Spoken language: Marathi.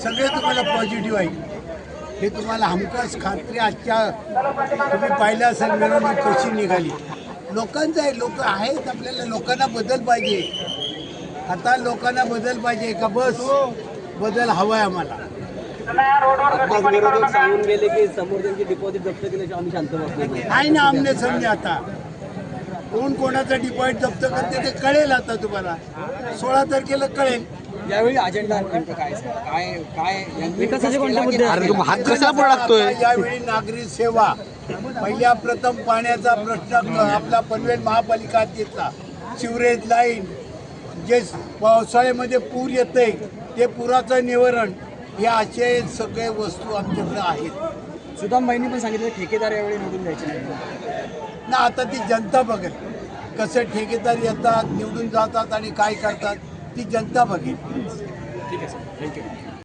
सगळे तुम्हाला पॉझिटिव्ह आहे. हे तुम्हाला हमखास खात्री आजच्या तुम्ही पाहिलं असेल मिरवणूक कशी निघाली. लोकांचं आहे, लोक आहेत, आपल्याला लोकांना बदल पाहिजे. आता लोकांना बदल पाहिजे का? बस बदल हवा आहे आम्हाला. आत्ताच विरोधक सांगून गेले की समोर त्यांची डिपॉझिट जप्त केल्याशिवाय आम्ही शांत बसलो नाही. नाही ना, आमने समजे आता कोण कोणाचं डिपॉझिट जप्त करते ते कळेल. आता तुम्हाला 16 तारखेला कळेल. यावेळी अजेंडा नेमकं काय काय काय विकासाचे कोणते मुद्दे हात कसा पण लागतोय? यावेळी नागरी सेवा पहिल्या प्रथम पाण्याचा प्रश्न आपला पनवेल महापालिका हद्दीतला सिवरेज लाईन, जे पावसाळ्यामध्ये पूर येते ते पुराचं निवारण, या असे सगळे वस्तू आमच्याकडे आहेत. सुदाम बाईंनी पण सांगितलं ठेकेदार यावेळी निवडून द्यायचे नाही ना. आता ती जनता बघेल कसे ठेकेदार येतात, निवडून जातात आणि काय करतात, ती जनता बघेल. ठीक आहे सर, थँक्यू.